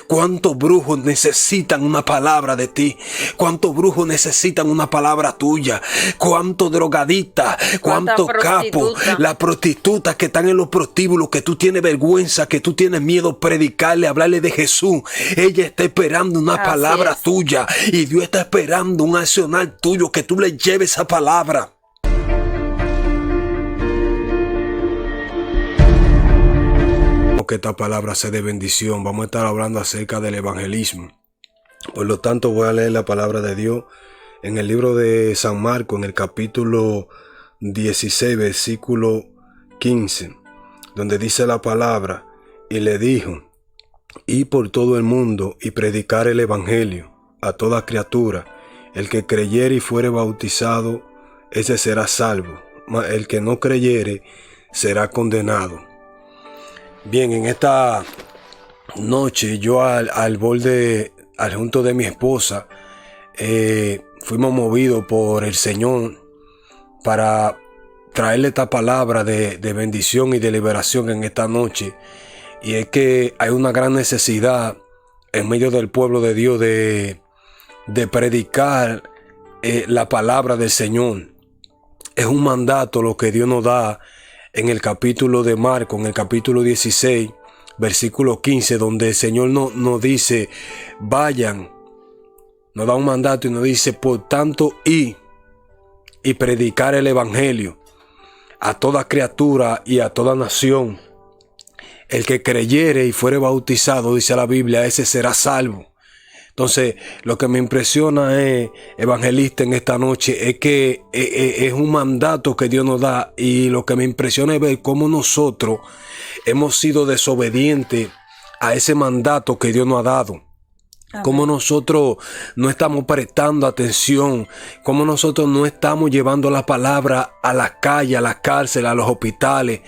¿Cuántos brujos necesitan una palabra de ti? ¿Cuántos brujos necesitan una palabra tuya? ¿Cuántos drogadictas? ¿Cuántos capos? Las prostitutas que están en los prostíbulos, que tú tienes vergüenza, que tú tienes miedo predicarle, hablarle de Jesús. Ella está esperando una palabra tuya y Dios está esperando un accionar tuyo, que tú le lleves esa palabra. Que esta palabra sea de bendición. Vamos a estar hablando acerca del evangelismo. Por lo tanto, voy a leer la palabra de Dios en el libro de San Marcos, en el capítulo 16, versículo 15, donde dice la palabra: y le dijo: id por todo el mundo y predicar el evangelio a toda criatura. El que creyere y fuere bautizado, ese será salvo, mas el que no creyere será condenado. Bien, en esta noche yo al junto de mi esposa fuimos movidos por el Señor para traerle esta palabra de bendición y de liberación en esta noche. Y es que hay una gran necesidad en medio del pueblo de Dios de predicar la palabra del Señor. Es un mandato lo que Dios nos da en el capítulo de Marcos, en el capítulo 16, versículo 15, donde el Señor nos dice: vayan, nos da un mandato y nos dice: por tanto, y predicar el evangelio a toda criatura y a toda nación. El que creyere y fuere bautizado, dice la Biblia, ese será salvo. Entonces, lo que me impresiona es, evangelista, en esta noche, es que es un mandato que Dios nos da, y lo que me impresiona es ver cómo nosotros hemos sido desobedientes a ese mandato que Dios nos ha dado. Cómo nosotros no estamos prestando atención, cómo nosotros no estamos llevando la palabra a las calles, a las cárceles, a los hospitales,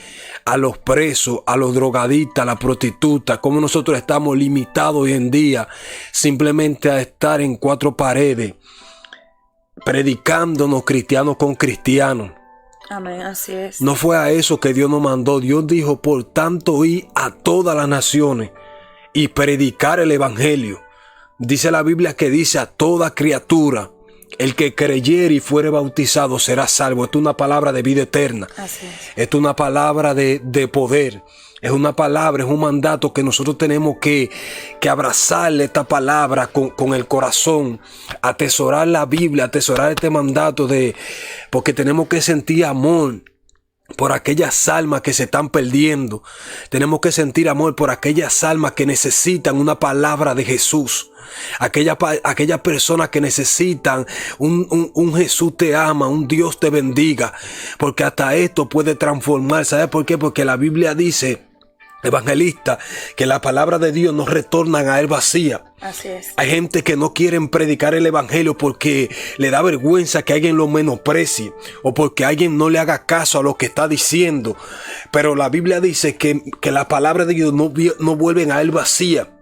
a los presos, a los drogadictas, a las prostitutas. Cómo nosotros estamos limitados hoy en día simplemente a estar en cuatro paredes, predicándonos cristianos con cristianos. Amén, así es. No fue a eso que Dios nos mandó. Dios dijo: por tanto, id a todas las naciones y predicar el evangelio. Dice la Biblia que dice: a toda criatura, el que creyere y fuere bautizado será salvo. Esto es una palabra de vida eterna. Así es. Esto es una palabra de poder. Es una palabra, es un mandato que nosotros tenemos que abrazarle esta palabra con el corazón, atesorar la Biblia, atesorar este mandato porque tenemos que sentir amor por aquellas almas que se están perdiendo. Tenemos que sentir amor por aquellas almas que necesitan una palabra de Jesús. Aquellas personas que necesitan un Jesús te ama, un Dios te bendiga. Porque hasta esto puede transformar. ¿Sabes por qué? Porque la Biblia dice, evangelista, que la palabra de Dios no retorna a él vacía. Así es. Hay gente que no quieren predicar el evangelio porque le da vergüenza que alguien lo menosprecie o porque alguien no le haga caso a lo que está diciendo. Pero la Biblia dice que la palabra de Dios no vuelve a él vacía.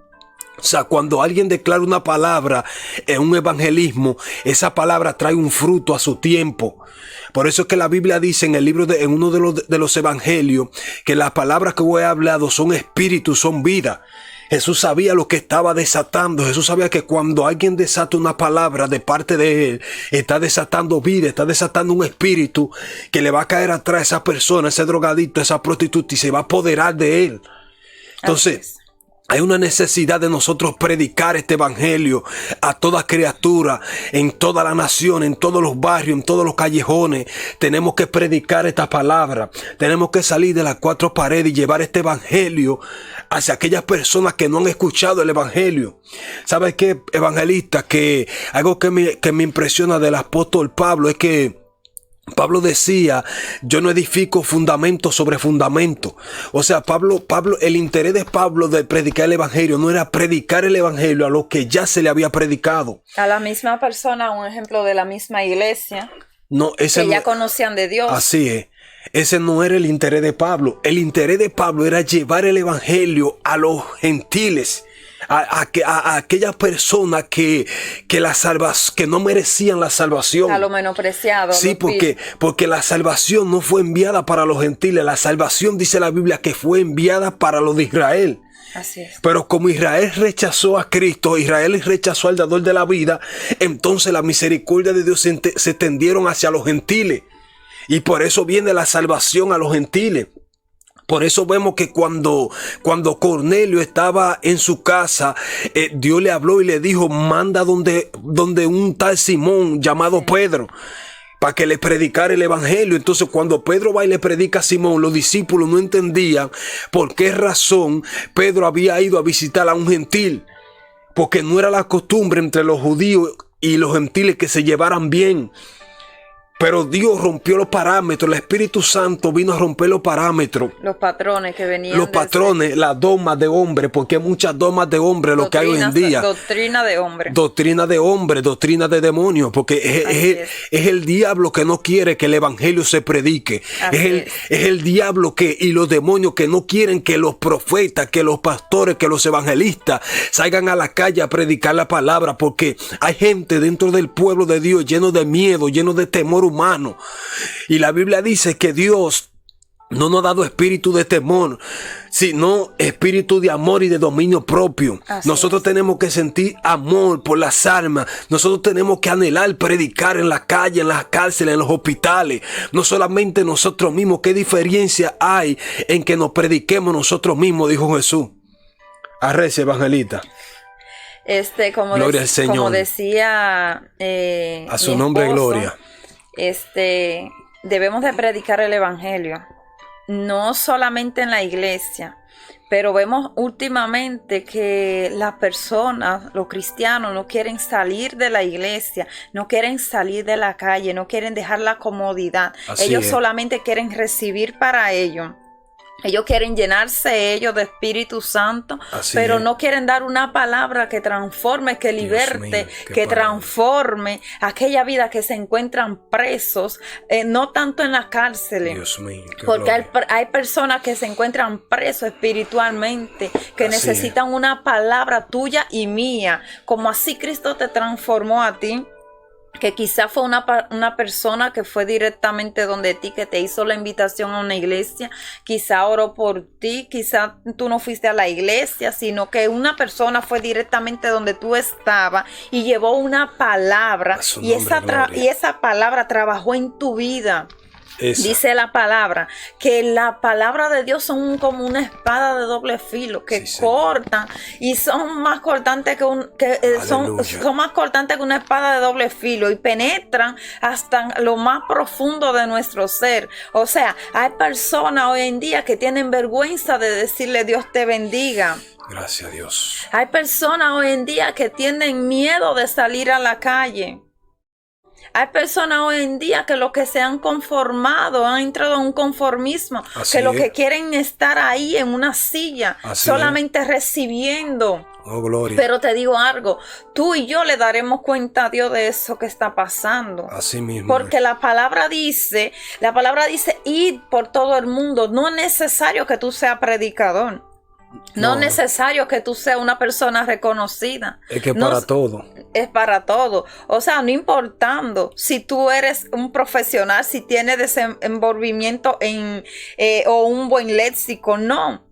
O sea, cuando alguien declara una palabra en un evangelismo, esa palabra trae un fruto a su tiempo. Por eso es que la Biblia dice en el libro en uno de los evangelios, que las palabras que voy a hablar son espíritu, son vida. Jesús sabía lo que estaba desatando. Jesús sabía que cuando alguien desata una palabra de parte de él, está desatando vida, está desatando un espíritu que le va a caer atrás a esa persona, ese drogadicto, esa prostituta, y se va a apoderar de él. Entonces, hay una necesidad de nosotros predicar este evangelio a toda criatura, en toda la nación, en todos los barrios, en todos los callejones. Tenemos que predicar esta palabra. Tenemos que salir de las cuatro paredes y llevar este evangelio hacia aquellas personas que no han escuchado el evangelio. ¿Sabes qué, evangelista? Que algo que me impresiona del apóstol Pablo es que Pablo decía: yo no edifico fundamento sobre fundamento. O sea, Pablo, el interés de Pablo de predicar el evangelio no era predicar el evangelio a lo que ya se le había predicado. A la misma persona, un ejemplo de la misma iglesia, no, ese que ya conocían de Dios. Así es. Ese no era el interés de Pablo. El interés de Pablo era llevar el evangelio a los gentiles, a aquellas personas que no merecían la salvación. A lo menospreciado. Sí, porque la salvación no fue enviada para los gentiles. La salvación, dice la Biblia, que fue enviada para los de Israel. Así es. Pero como Israel rechazó a Cristo, Israel rechazó al dador de la vida, entonces la misericordia de Dios se extendieron hacia los gentiles. Y por eso viene la salvación a los gentiles. Por eso vemos que cuando Cornelio estaba en su casa, Dios le habló y le dijo, manda donde un tal Simón llamado Pedro, para que le predicara el evangelio. Entonces cuando Pedro va y le predica a Simón, los discípulos no entendían por qué razón Pedro había ido a visitar a un gentil, porque no era la costumbre entre los judíos y los gentiles que se llevaran bien. Pero Dios rompió los parámetros, el Espíritu Santo vino a romper los parámetros. Los patrones que venían. Los patrones, las dogmas de hombre, porque hay muchas dogmas de hombre lo que hay hoy en día. Doctrina de hombre. Doctrina de hombre, doctrina de demonios, porque es el diablo que no quiere que el evangelio se predique. Es el diablo y los demonios que no quieren que los profetas, que los pastores, que los evangelistas salgan a la calle a predicar la palabra, porque hay gente dentro del pueblo de Dios lleno de miedo, lleno de temor humano. Y la Biblia dice que Dios no nos ha dado espíritu de temor, sino espíritu de amor y de dominio propio. Nosotros tenemos que sentir amor por las almas. Nosotros tenemos que anhelar predicar en la calle, en las cárceles, en los hospitales. No solamente nosotros mismos. ¿Qué diferencia hay en que nos prediquemos nosotros mismos? Dijo Jesús. Arrece, evangelista. Gloria al Señor. Como decía a su nombre, esposo, gloria. Debemos de predicar el evangelio, no solamente en la iglesia, pero vemos últimamente que las personas, los cristianos, no quieren salir de la iglesia, no quieren salir de la calle, no quieren dejar la comodidad. Ellos solamente quieren recibir para ellos. Ellos quieren llenarse ellos de Espíritu Santo, pero no quieren dar una palabra que transforme, que liberte, que transforme aquella vida que se encuentran presos, no tanto en las cárceles, porque hay personas que se encuentran presos espiritualmente, que necesitan una palabra tuya y mía, como así Cristo te transformó a ti. Que quizá fue una persona que fue directamente donde ti, que te hizo la invitación a una iglesia, quizá oró por ti, quizá tú no fuiste a la iglesia, sino que una persona fue directamente donde tú estabas y llevó una palabra y esa palabra trabajó en tu vida. Dice la palabra que la palabra de Dios son como una espada de doble filo que cortan y son más cortantes son más cortantes que una espada de doble filo y penetran hasta lo más profundo de nuestro ser. O sea, hay personas hoy en día que tienen vergüenza de decirle Dios te bendiga. Gracias a Dios. Hay personas hoy en día que tienen miedo de salir a la calle. Hay personas hoy en día que lo que se han conformado, han entrado en un conformismo, que lo que quieren estar ahí en una silla, solamente recibiendo. Oh, gloria. Pero te digo algo, tú y yo le daremos cuenta a Dios de eso que está pasando. Así mismo. Porque la palabra dice, id por todo el mundo. No es necesario que tú seas predicador. No es necesario que tú seas una persona reconocida. Es que para todo. Es para todo. O sea, no importando si tú eres un profesional, si tienes desenvolvimiento o un buen léxico. No.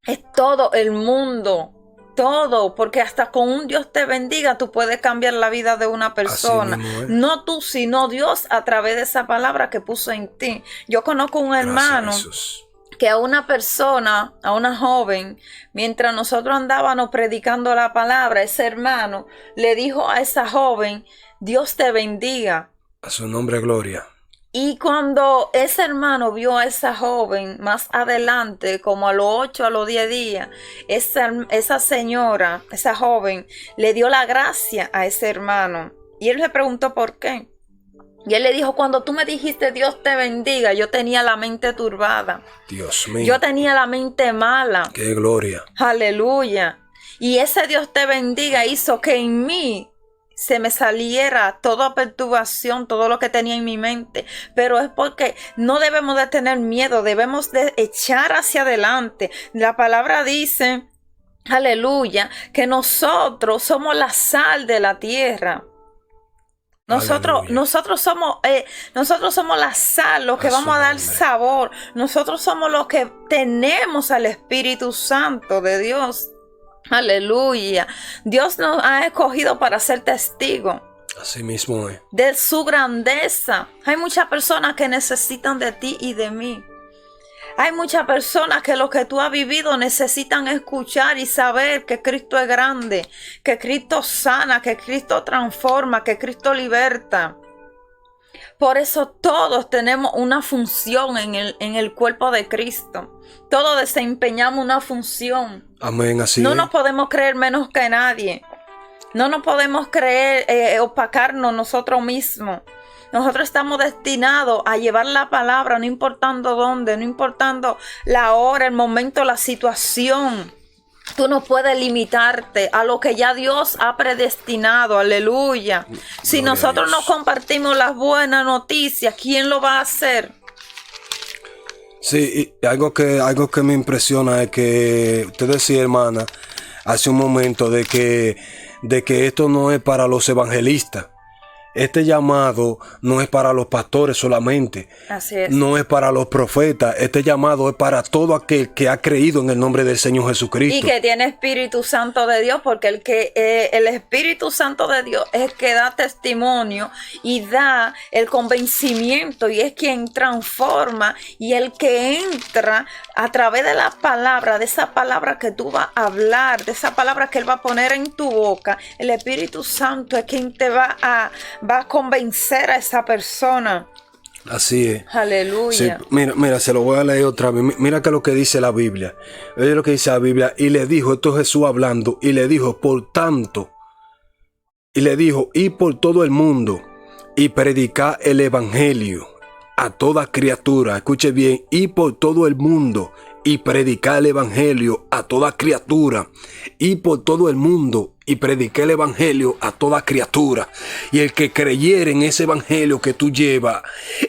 Es todo el mundo. Todo. Porque hasta con un Dios te bendiga, tú puedes cambiar la vida de una persona. No tú, sino Dios a través de esa palabra que puso en ti. Yo conozco un hermano que a una persona, a una joven, mientras nosotros andábamos predicando la palabra, ese hermano le dijo a esa joven, Dios te bendiga. A su nombre, gloria. Y cuando ese hermano vio a esa joven más adelante, como a los 8, a los 10 días, esa señora, esa joven, le dio la gracia a ese hermano. Y él le preguntó por qué. Y él le dijo, cuando tú me dijiste Dios te bendiga, yo tenía la mente turbada. Dios mío. Yo tenía la mente mala. ¡Qué gloria! Aleluya. Y ese Dios te bendiga hizo que en mí se me saliera toda perturbación, todo lo que tenía en mi mente. Pero es porque no debemos de tener miedo, debemos de echar hacia adelante. La palabra dice, aleluya, que nosotros somos la sal de la tierra. Aleluya. Nosotros somos la sal, los que A su vamos a dar nombre. sabor. Nosotros somos los que tenemos al Espíritu Santo de Dios. Aleluya. Dios nos ha escogido para ser testigos Así mismo es. de su grandeza. Hay muchas personas que necesitan de ti y de mí. Hay muchas personas que lo que tú has vivido necesitan escuchar y saber que Cristo es grande, que Cristo sana, que Cristo transforma, que Cristo liberta. Por eso todos tenemos una función en el cuerpo de Cristo. Todos desempeñamos una función. Amén, así No es. nos podemos creer menos que nadie. No nos podemos creer, opacarnos nosotros mismos. Nosotros estamos destinados a llevar la palabra, no importando dónde, no importando la hora, el momento, la situación. Tú no puedes limitarte a lo que ya Dios ha predestinado. Aleluya. Si Gloria a nosotros Dios. no compartimos las buenas noticias, ¿quién lo va a hacer? Sí, y algo que me impresiona es que usted decía, hermana, hace un momento de que esto no es para los evangelistas. Este llamado no es para los pastores solamente, Así es. no es para los profetas. Este llamado es para todo aquel que ha creído en el nombre del Señor Jesucristo. Y que tiene Espíritu Santo de Dios, porque el Espíritu Santo de Dios es el que da testimonio y da el convencimiento y es quien transforma y el que entra a través de la palabra, de esa palabra que tú vas a hablar, de esa palabra que Él va a poner en tu boca. El Espíritu Santo es quien te va a convencer a esa persona. Así es. Aleluya. Sí, mira, se lo voy a leer otra vez. Mira que lo que dice la Biblia. Oye lo que dice la Biblia. Y le dijo, esto es Jesús hablando, y le dijo, por tanto, y le dijo, y por todo el mundo, y predicar el evangelio a toda criatura. Escuche bien, y por todo el mundo, y predicar el evangelio a toda criatura, y por todo el mundo, y predicar el evangelio a toda criatura. Y el que creyere en ese evangelio que tú llevas,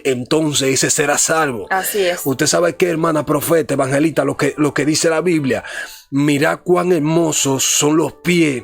entonces ese será salvo. Así es. Usted sabe que, hermana profeta, evangelista, lo que dice la Biblia. Mira cuán hermosos son los pies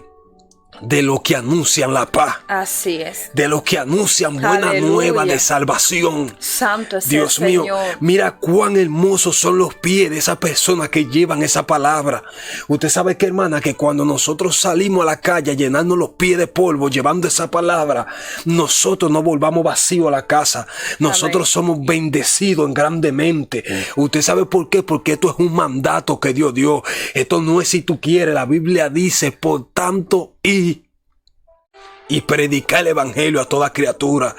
de los que anuncian la paz, Así es. de los que anuncian buena Aleluya. nueva de salvación. Santo es Dios el mío, Señor. mira cuán hermosos son los pies de esas personas que llevan esa palabra. Usted sabe que, hermana, que cuando nosotros salimos a la calle llenando los pies de polvo, llevando esa palabra, nosotros no volvamos vacíos a la casa. Nosotros somos bendecidos grandemente. Usted sabe por qué, porque esto es un mandato que Dios dio. Esto no es si tú quieres. La Biblia dice, por tanto, y predicar el evangelio a toda criatura.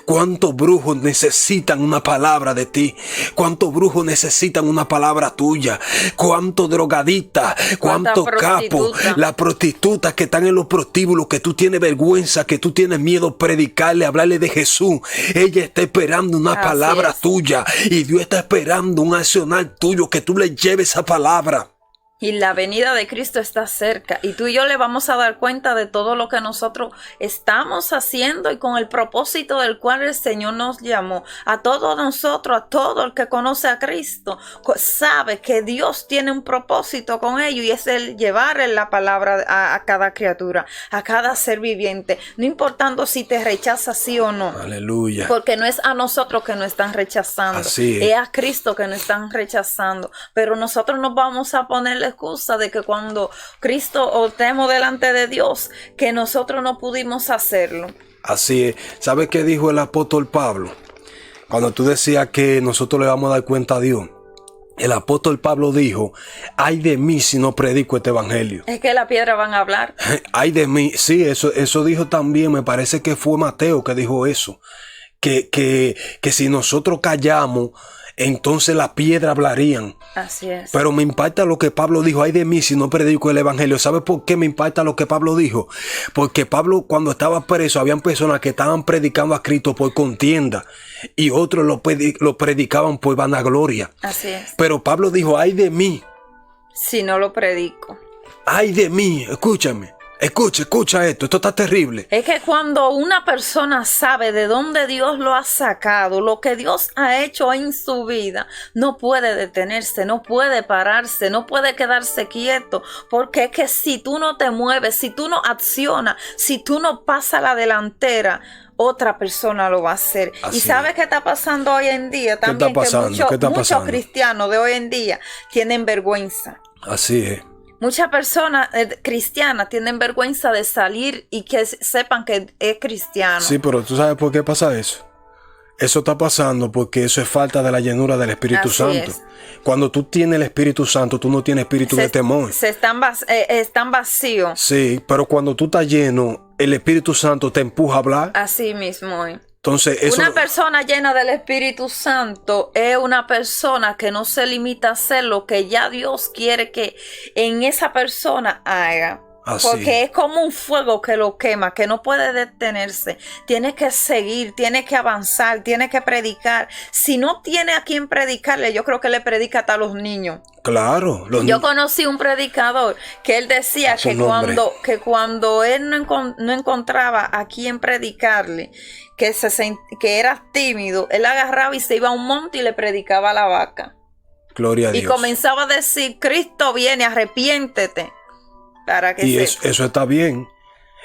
¿Cuántos brujos necesitan una palabra de ti? ¿Cuántos brujos necesitan una palabra tuya? ¿Cuántos drogadictas? ¿Cuántos capos? Las prostitutas que están en los prostíbulos, que tú tienes vergüenza, que tú tienes miedo predicarle, hablarle de Jesús. Ella está esperando una palabra tuya y Dios está esperando un accionar tuyo, que tú le lleves esa palabra. Y la venida de Cristo está cerca. Y tú y yo le vamos a dar cuenta de todo lo que nosotros estamos haciendo y con el propósito del cual el Señor nos llamó. A todos nosotros, a todo el que conoce a Cristo, sabe que Dios tiene un propósito con ellos y es el llevar la palabra a cada criatura, a cada ser viviente. No importando si te rechaza sí o no. Aleluya. Porque no es a nosotros que nos están rechazando. Así es a Cristo que nos están rechazando. Pero nosotros nos vamos a poner excusa de que cuando Cristo o estemos delante de Dios, que nosotros no pudimos hacerlo. Así es. ¿Sabes qué dijo el apóstol Pablo? Cuando tú decías que nosotros le vamos a dar cuenta a Dios. El apóstol Pablo dijo, ay de mí si no predico este evangelio. Es que la piedra van a hablar. Ay de mí. Sí, eso dijo también, me parece que fue Mateo que dijo eso. Que si nosotros callamos, entonces las piedras hablarían. Así es. Pero me impacta lo que Pablo dijo, ay de mí si no predico el evangelio. ¿Sabe por qué me impacta lo que Pablo dijo? Porque Pablo, cuando estaba preso, habían personas que estaban predicando a Cristo por contienda y otros lo predicaban por vanagloria. Así es. Pero Pablo dijo, ay de mí. Si no lo predico. Ay de mí, escúchame. Escucha esto está terrible. Es que cuando una persona sabe de dónde Dios lo ha sacado, lo que Dios ha hecho en su vida, no puede detenerse, no puede pararse, no puede quedarse quieto, porque es que si tú no te mueves, si tú no accionas, si tú no pasas la delantera, otra persona lo va a hacer. Así ¿Y sabes qué está pasando hoy en día? También ¿Qué está pasando? que muchos cristianos de hoy en día tienen vergüenza. Así es. Muchas personas cristianas tienen vergüenza de salir y que sepan que es cristiano. Sí, pero ¿tú sabes por qué pasa eso? Eso está pasando porque eso es falta de la llenura del Espíritu Así Santo. es. Cuando tú tienes el Espíritu Santo, tú no tienes espíritu de temor. Están vacíos. Sí, pero cuando tú estás lleno, el Espíritu Santo te empuja a hablar. Así mismo. Entonces, eso... Una persona llena del Espíritu Santo es una persona que no se limita a hacer lo que ya Dios quiere que en esa persona haga. Así. Porque es como un fuego que lo quema, que no puede detenerse. Tiene que seguir, tiene que avanzar, tiene que predicar. Si no tiene a quien predicarle, yo creo que le predica hasta a los niños. Claro. Yo conocí un predicador que él decía que cuando él no encontraba a quien predicarle, que era tímido, él agarraba y se iba a un monte y le predicaba a la vaca. Gloria a Dios. Y comenzaba a decir, Cristo viene, arrepiéntete. Para que y eso está bien.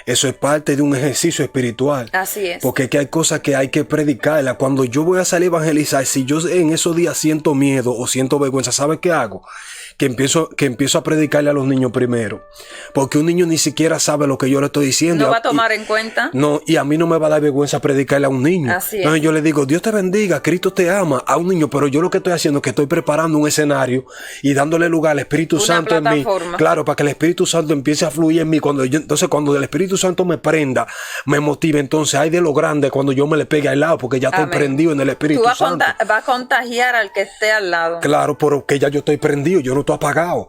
Eso es parte de un ejercicio espiritual. Así es. Porque es que hay cosas que hay que predicarlas. Cuando yo voy a salir a evangelizar, si yo en esos días siento miedo o siento vergüenza, ¿sabes qué hago? Que empiezo a predicarle a los niños primero. Porque un niño ni siquiera sabe lo que yo le estoy diciendo. No va a tomar en cuenta. No, y a mí no me va a dar vergüenza predicarle a un niño. Así es. Entonces yo le digo, Dios te bendiga, Cristo te ama a un niño, pero yo lo que estoy haciendo es que estoy preparando un escenario y dándole lugar al Espíritu Santo en mí. Claro, para que el Espíritu Santo empiece a fluir en mí. Entonces cuando el Espíritu Santo me prenda, me motive, entonces hay de lo grande cuando yo me le pegue al lado, porque ya estoy prendido en el Espíritu Santo. Va a contagiar al que esté al lado. Claro, pero que ya yo estoy prendido, yo no estoy apagado.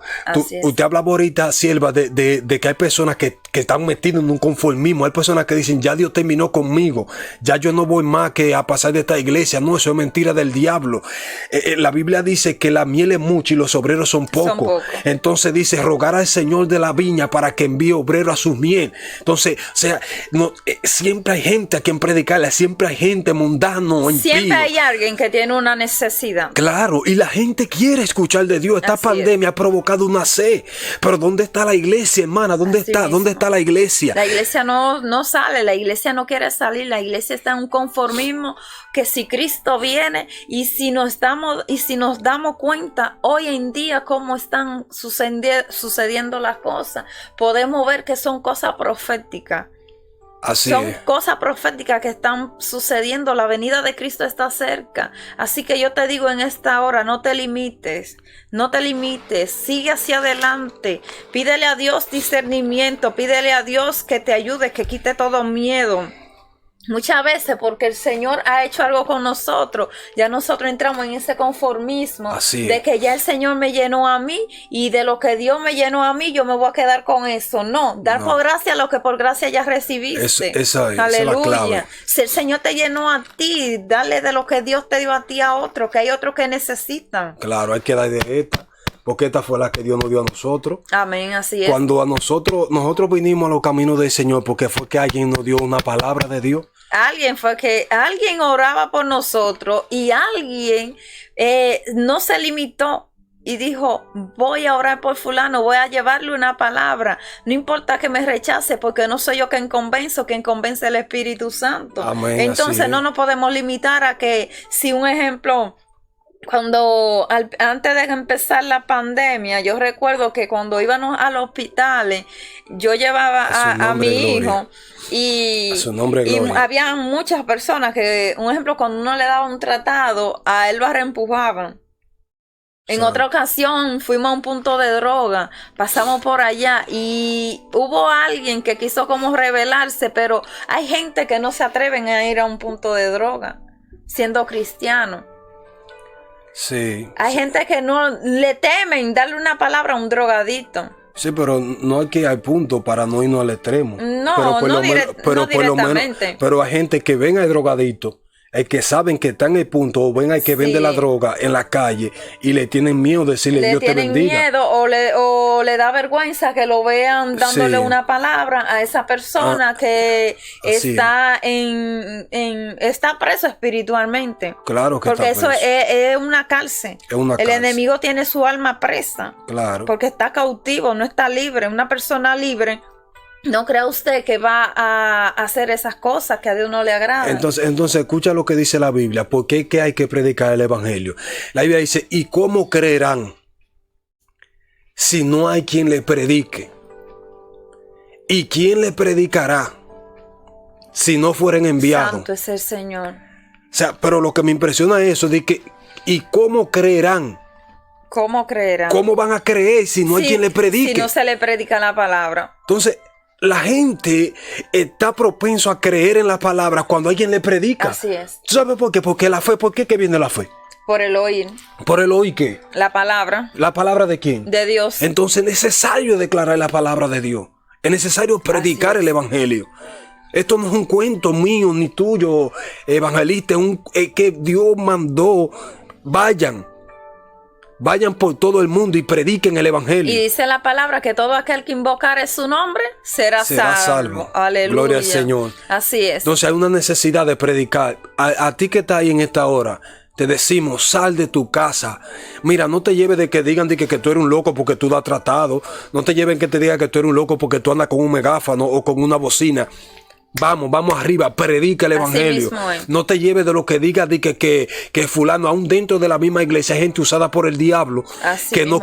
Usted hablaba ahorita, sierva, de que hay personas que están metidas en un conformismo. Hay personas que dicen, ya Dios terminó conmigo, ya yo no voy más que a pasar de esta iglesia. No, eso es mentira del diablo. La Biblia dice que la miel es mucha y los obreros son pocos. Entonces dice, rogar al Señor de la viña para que envíe obreros a su miel. Entonces, o sea, siempre hay gente a quien predicarle, siempre hay gente mundano, impío. Siempre hay alguien que tiene una necesidad. Claro, y la gente quiere escuchar de Dios. Esta pandemia ha provocado una sed. Pero ¿dónde está la iglesia, hermana? ¿Dónde está? ¿Dónde está la iglesia? La iglesia no sale, la iglesia no quiere salir, la iglesia está en un conformismo que si Cristo viene y si nos damos cuenta hoy en día cómo están sucediendo las cosas, podemos ver que son cosas proféticas. Son cosas proféticas que están sucediendo. La venida de Cristo está cerca. Así que yo te digo en esta hora, no te limites, sigue hacia adelante. Pídele a Dios discernimiento, pídele a Dios que te ayude, que quite todo miedo. Muchas veces porque el Señor ha hecho algo con nosotros, ya nosotros entramos en ese conformismo de que ya el Señor me llenó a mí y de lo que Dios me llenó a mí yo me voy a quedar con eso. No, dar por gracia lo que por gracia ya recibiste. Esa Aleluya. Es la clave. Si el Señor te llenó a ti, dale de lo que Dios te dio a ti a otro, que hay otros que necesitan. Claro, hay que dar de esta. Porque esta fue la que Dios nos dio a nosotros. Amén, así es. Cuando a nosotros vinimos a los caminos del Señor, porque fue que alguien nos dio una palabra de Dios. Alguien oraba por nosotros y alguien no se limitó y dijo, voy a orar por fulano, voy a llevarle una palabra. No importa que me rechace, porque no soy yo quien convence es el Espíritu Santo. Amén, entonces no nos podemos limitar a que si un ejemplo... Antes de empezar la pandemia, yo recuerdo que cuando íbamos a los hospitales, yo llevaba a mi hijo y había muchas personas que, un ejemplo, cuando uno le daba un tratado, a él lo reempujaban. En otra ocasión fuimos a un punto de droga, pasamos por allá y hubo alguien que quiso como rebelarse, pero hay gente que no se atreven a ir a un punto de droga, siendo cristiano. Sí. Hay gente que no le temen darle una palabra a un drogadito. Sí, pero no hay que ir al punto para no irnos al extremo. No, no directamente. Pero hay gente que ven al drogadito El que saben que están en el punto o ven al que vende la droga en la calle y le tienen miedo de decirle Dios te bendiga. Le tienen miedo o le da vergüenza que lo vean dándole una palabra a esa persona que está está preso espiritualmente. Claro que porque está preso. Porque eso es una cárcel. El enemigo tiene su alma presa. Claro. Porque está cautivo, no está libre. Una persona libre. No crea usted que va a hacer esas cosas que a Dios no le agrada. Entonces escucha lo que dice la Biblia. ¿Por qué que hay que predicar el evangelio? La Biblia dice, ¿y cómo creerán si no hay quien le predique? ¿Y quién le predicará si no fueren enviados? Santo es el Señor. O sea, pero lo que me impresiona es eso de que, ¿y cómo creerán? ¿Cómo creerán? ¿Cómo van a creer si no hay quien le predique? Si no se le predica la palabra. Entonces, la gente está propenso a creer en la palabra cuando alguien le predica. Así es. ¿Tú sabes por qué? Porque la fe, ¿por qué que viene la fe? Por el oír. ¿Por el oír qué? La palabra. ¿La palabra de quién? De Dios. Entonces es necesario declarar la palabra de Dios. Es necesario predicar el evangelio. Esto no es un cuento mío ni tuyo, evangelista. Es que Dios mandó. Vayan por todo el mundo y prediquen el evangelio. Y dice la palabra que todo aquel que invocare su nombre será salvo. Aleluya. Gloria al Señor. Así es. Entonces hay una necesidad de predicar. A ti que estás ahí en esta hora, te decimos, sal de tu casa. Mira, no te lleves de que digan que tú eres un loco porque tú das tratado. No te lleven que te digan que tú eres un loco porque tú andas con un megáfono o con una bocina. Vamos arriba, predica el evangelio. No te lleves de lo que diga de que fulano, aún dentro de la misma iglesia, hay gente usada por el diablo. Así que mismo,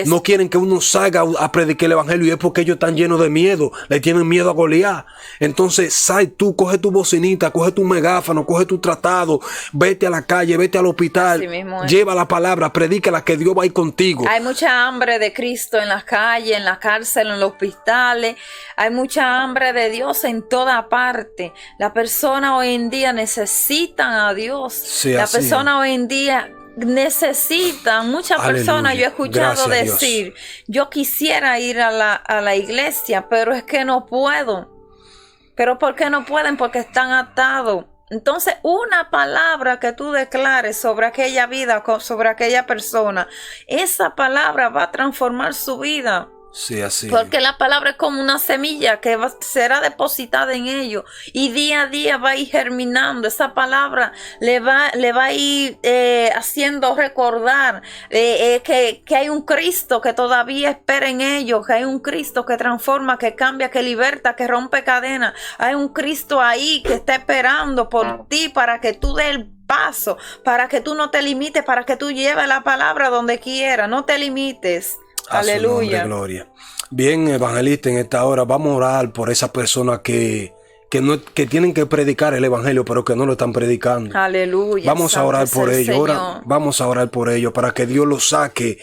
no quieren que uno salga a predicar el evangelio, y es porque ellos están llenos de miedo, le tienen miedo a Goliat. Entonces sal tú, coge tu bocinita, coge tu megáfono, coge tu tratado, vete a la calle, vete al hospital, lleva la palabra, predícala, que Dios va a ir contigo. Hay mucha hambre de Cristo en las calles, en la cárcel, en los hospitales. Hay mucha hambre de Dios en toda parte. La persona hoy en día necesitan a Dios. Sí, la persona hoy en día necesitan, muchas personas yo he escuchado decir, yo quisiera ir a la iglesia, pero es que no puedo. ¿Pero por qué no pueden? Porque están atados. Entonces, una palabra que tú declares sobre aquella vida, sobre aquella persona, esa palabra va a transformar su vida. Sí, así. Porque la palabra es como una semilla que será depositada en ellos y día a día va a ir germinando. Esa palabra le va a ir haciendo recordar que hay un Cristo que todavía espera en ellos, que hay un Cristo que transforma, que cambia, que liberta, que rompe cadenas. Hay un Cristo ahí que está esperando por ti para que tú des el paso, para que tú no te limites, para que tú lleves la palabra donde quiera. No te limites. Aleluya. Gloria. Bien, evangelista, en esta hora vamos a orar por esas personas que tienen que predicar el evangelio, pero que no lo están predicando. Aleluya. Vamos a orar por ellos. Vamos a orar por ellos para que Dios los saque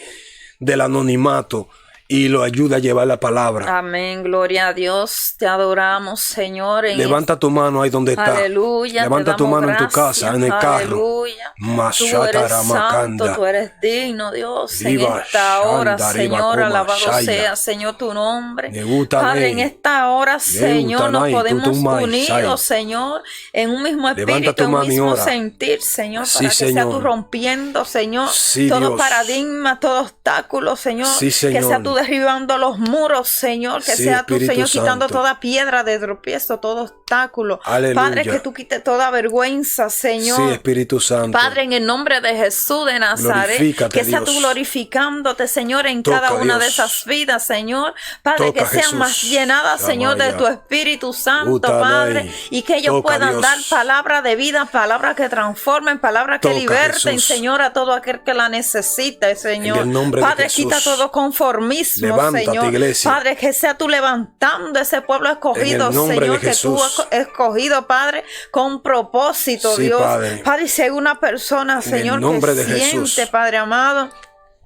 del anonimato y lo ayude a llevar la palabra. Amén, gloria a Dios. Te adoramos, Señor. Levanta tu mano ahí donde está. Aleluya. Levanta tu mano en tu casa, en el carro. Aleluya. Tú eres santo, tú eres digno, Dios. En esta hora, Señor, alabado sea, Señor, tu nombre. Padre, en esta hora, Señor, nos podemos unir, Señor, en un mismo espíritu, en un mismo sentir, Señor, para que sea tú rompiendo, Señor, todo paradigma, todo obstáculo, Señor, que sea tú derribando los muros, Señor, que sea tú, Señor, quitando toda piedra de tropiezo, todo obstáculo. Aleluya. Padre, que tú quites toda vergüenza, Señor. Sí, Espíritu Santo. Padre, en el nombre de Jesús de Nazaret, que sea tú glorificándote, Señor, en cada una de esas vidas, Señor. Padre, que sean más llenadas, Señor, de tu Espíritu Santo, Padre, y que ellos puedan dar palabra de vida, palabra que transformen, palabra que liberten, Señor, a todo aquel que la necesite, Señor. Padre, quita todo conformismo, Señor. Iglesia. Padre, que sea tú levantando ese pueblo escogido, Señor, que tú has escogido, Padre, con propósito, Dios. Padre, si hay una persona, Señor, que siente, Padre amado,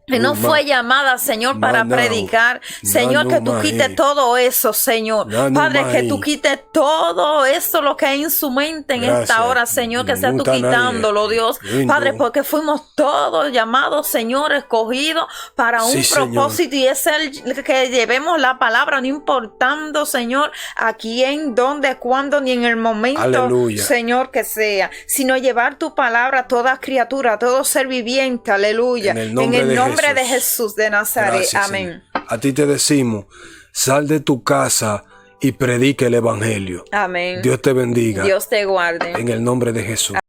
Que no fue llamada, Señor, para predicar. Señor, que tú quites todo eso, Señor. Padre, que tú quites todo eso, lo que hay en su mente en esta hora, Señor, que sea tú quitándolo, Dios. Padre, porque fuimos todos llamados, Señor, escogidos para un propósito, y es el que llevemos la palabra, no importando, Señor, a quién, dónde, cuándo, ni en el momento, Señor, que sea, sino llevar tu palabra a toda criatura, a todo ser viviente, aleluya. En el nombre de Jesús de Nazaret. Gracias, amén. Señor. A ti te decimos, sal de tu casa y predique el evangelio. Amén. Dios te bendiga. Dios te guarde. En el nombre de Jesús.